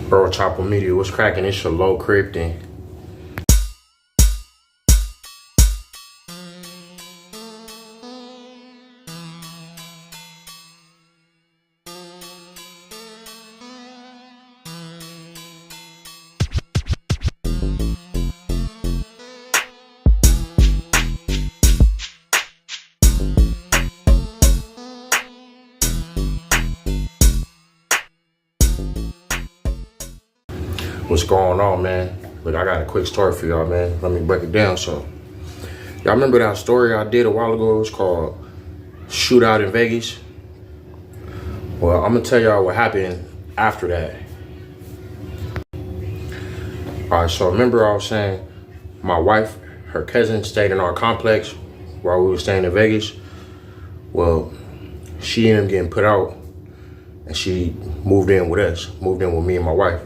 Bro, Chopper Media, what's cracking? It's your low Krypton. What's going on, man? Look, I got a quick story for y'all, man. Let me break it down. So, y'all remember that story I did a while ago? It was called Shootout in Vegas. Well, I'm gonna tell y'all what happened after that. All right, so remember I was saying my wife, her cousin stayed in our complex while we were staying in Vegas. Well, she ended up getting put out and she moved in with us, moved in with me and my wife.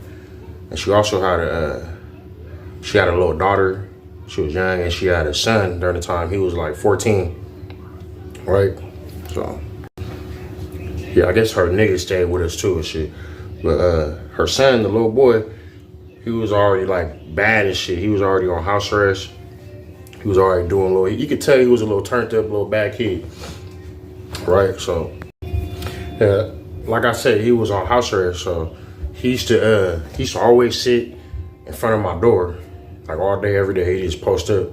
And she also had a little daughter. She was young, and she had a son during the time. He was like 14, right? So, yeah, I guess her nigga stayed with us too and shit. But her son, the little boy, he was already like bad and shit. He was already on house arrest. He was already doing a little, you could tell he was a little turned up, little bad kid, right? So, yeah, like I said, he was on house arrest, so he used to always sit in front of my door, like all day, every day. He just post up.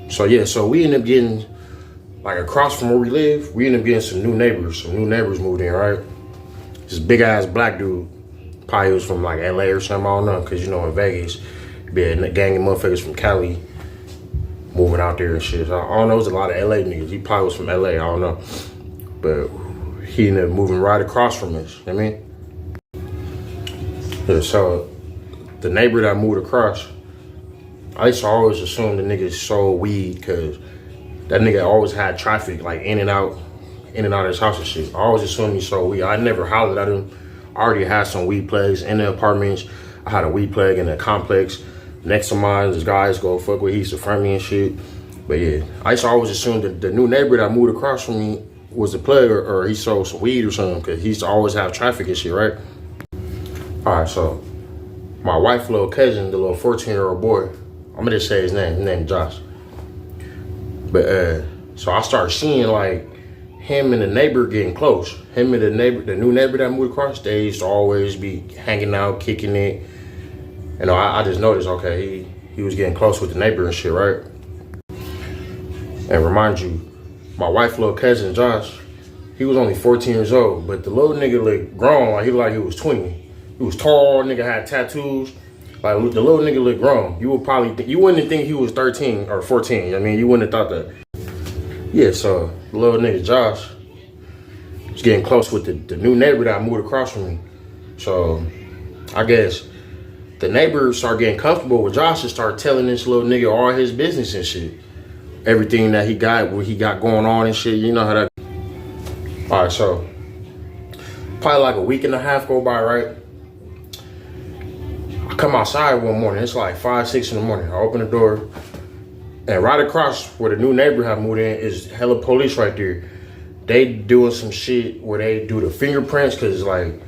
So we ended up getting, like across from where we live, we ended up getting some new neighbors. Some new neighbors moved in, right? This big ass black dude, probably was from like LA or something, I don't know, because you know in Vegas, be a gang of motherfuckers from Cali moving out there and shit. So I don't know, it was a lot of LA niggas. He probably was from LA, I don't know. But he ended up moving right across from us, you know what I mean? Yeah, so the neighbor that moved across, I used to always assume the nigga sold weed because that nigga always had traffic like in and out of his house and shit. I always assumed he sold weed. I never hollered at him. I already had some weed plagues in the apartments. I had a weed plague in the complex next to mine. This guy used to go fuck with, he used to front me and shit. But yeah, I used to always assume that the new neighbor that moved across from me was the plague or he sold some weed or something because he used to always have traffic and shit, right? All right, so my wife's little cousin, the little 14-year-old boy, I'm gonna just say his name Josh. But so I started seeing like him and the neighbor getting close. Him and the new neighbor that moved across, they used to always be hanging out, kicking it. You know, I just noticed, okay, he was getting close with the neighbor and shit, right? And remind you, my wife's little cousin Josh, he was only 14 years old, but the little nigga looked grown, like he looked like he was 20. He was tall, nigga had tattoos. Like the little nigga looked grown. You would probably you wouldn't think he was 13 or 14. I mean, you wouldn't have thought that. Yeah, so the little nigga Josh was getting close with the new neighbor that moved across from me. So I guess the neighbor started getting comfortable with Josh and started telling this little nigga all his business and shit. Everything that he got, what he got going on and shit. You know how that. All right, so probably like a week and a half go by, right? I come outside one morning, it's like 5, 6 in the morning. I open the door, and right across where the new neighbor had moved in is hella police right there. They doing some shit where they do the fingerprints, cause like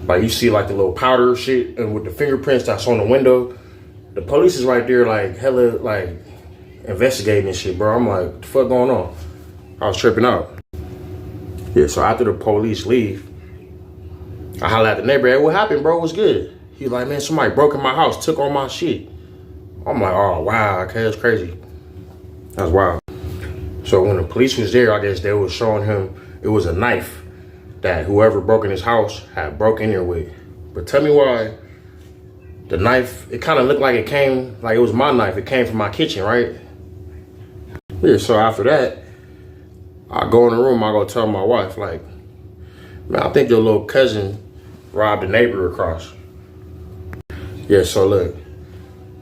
you see like the little powder shit, and with the fingerprints that's on the window, the police is right there like hella like investigating and shit, bro. I'm like, what the fuck going on? I was tripping out. Yeah, so after the police leave, I holler at the neighbor, hey, what happened, bro? What's good? He's like, man, somebody broke in my house, took all my shit. I'm like, oh, wow, okay, that's crazy. That's wild. So when the police was there, I guess they was showing him it was a knife that whoever broke in his house had broke in there with. But tell me why the knife, it kind of looked like it came, like it was my knife. It came from my kitchen, right? Yeah, so after that, I go in the room, I go tell my wife, like, man, I think your little cousin robbed the neighbor across. Yeah, so look,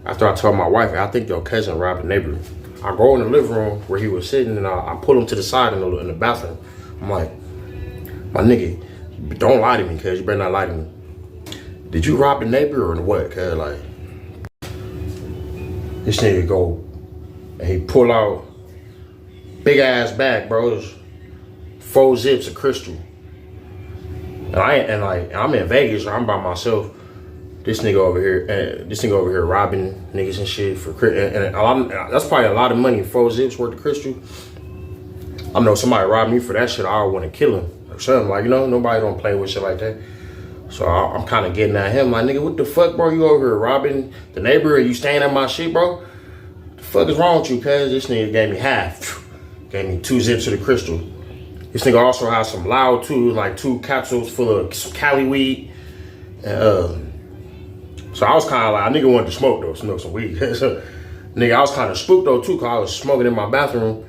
after I told my wife, I think your cousin robbed the neighbor. I go in the living room where he was sitting and I pull him to the side in the bathroom. I'm like, my nigga, don't lie to me, cuz you better not lie to me. Did you rob the neighbor or what, cuz? Like, this nigga go and he pull out big ass bag, bro. 4 zips of crystal. And And I'm in Vegas, or I'm by myself. This nigga over here robbing niggas and shit for that's probably a lot of money. 4 zips worth of crystal. I know somebody robbed me for that shit. I want to kill him or something. Like, you know, nobody don't play with shit like that. So I'm kind of getting at him, like, nigga, what the fuck, bro? You over here robbing the neighbor and you staying at my shit, bro? The fuck is wrong with you, cuz? This nigga gave me half. Gave me 2 zips of the crystal. This nigga also has some loud too, like 2 capsules full of some Cali weed. So I was kind of like, nigga wanted to smoke though, smoke some weed. Nigga, I was kind of spooked though too, cause I was smoking in my bathroom,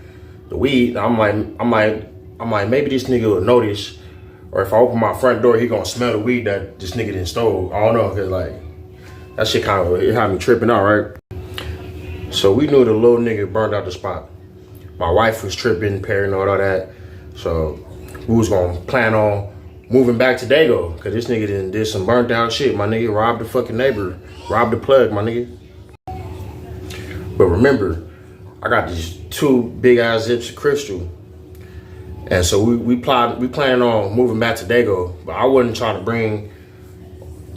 the weed. I'm like, maybe this nigga will notice. Or if I open my front door, he gonna smell the weed that this nigga done stole. I don't know, cause like, that shit kind of, it had me tripping out, right? So we knew the little nigga burned out the spot. My wife was tripping, paranoid, all that. So we was gonna plan on moving back to Dago, cause this nigga did some burnt out shit. My nigga robbed the fucking neighbor, robbed the plug, my nigga. But remember, I got these 2 big ass zips of crystal. And so we planning on moving back to Dago, but I wasn't trying to bring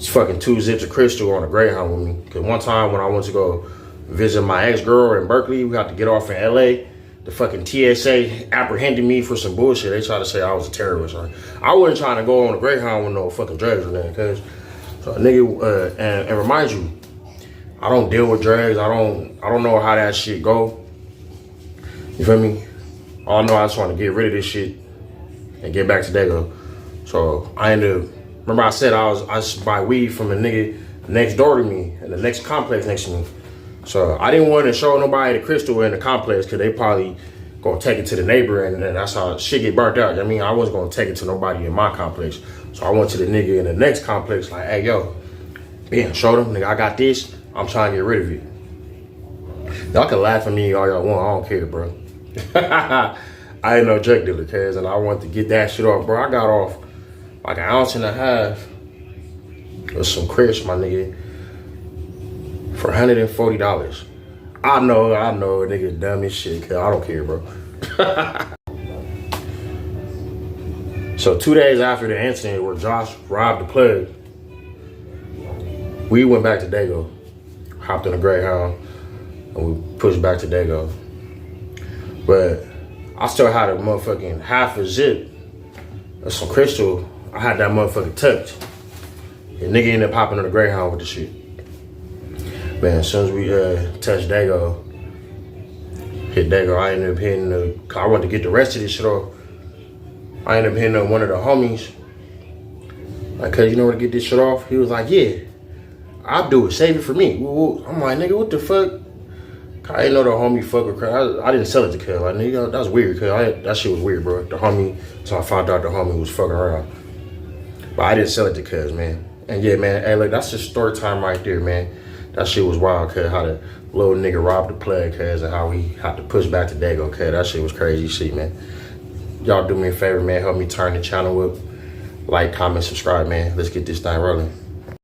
fucking 2 zips of crystal on a Greyhound with me. Cause one time when I went to go visit my ex-girl in Berkeley, we got to get off in LA. The fucking TSA apprehended me for some bullshit. They tried to say I was a terrorist. I wasn't trying to go on a Greyhound with no fucking drugs or nothing. Cause so nigga, and remind you, I don't deal with drugs. I don't know how that shit go. You feel me? All I know, I just want to get rid of this shit and get back to Dago. So I ended up, remember I said I used to buy weed from a nigga next door to me in the next complex next to me. So I didn't want to show nobody the crystal in the complex because they probably gonna take it to the neighbor and that's how shit get burnt out. I mean, I wasn't gonna take it to nobody in my complex. So I went to the nigga in the next complex like, hey, yo, man, show them, nigga, I got this. I'm trying to get rid of it. Y'all can laugh at me all y'all want. I don't care, bro. I ain't no drug dealer, cuz, and I wanted to get that shit off, bro. I got off like 1.5 ounces of some crisp, my nigga, for $140. I know, nigga dumb as shit, cuz I don't care, bro. So 2 days after the incident where Josh robbed the plug, we went back to Dago, hopped in a Greyhound, and we pushed back to Dago. But I still had a motherfucking half a zip of some crystal. I had that motherfucking tucked. And nigga ended up hopping on the Greyhound with the shit. Man, as soon as we touched Dago, hit Dago, I ended up hitting I wanted to get the rest of this shit off. I ended up hitting one of the homies. Like, cuz you know where to get this shit off? He was like, yeah, I'll do it, save it for me. I'm like, nigga, what the fuck? I didn't know the homie fuck with crap. I didn't sell it to cuz. Like, nigga, that's weird, cuz that shit was weird, bro. The homie, so I found out the homie was fucking around. But I didn't sell it to cuz, man. And yeah, man, hey, look, that's just story time right there, man. That shit was wild, cuz, how the little nigga robbed the plug, cuz, and how we had to push back to Dago, cuz. That shit was crazy shit, man. Y'all do me a favor, man. Help me turn the channel up. Like, comment, subscribe, man. Let's get this thing rolling.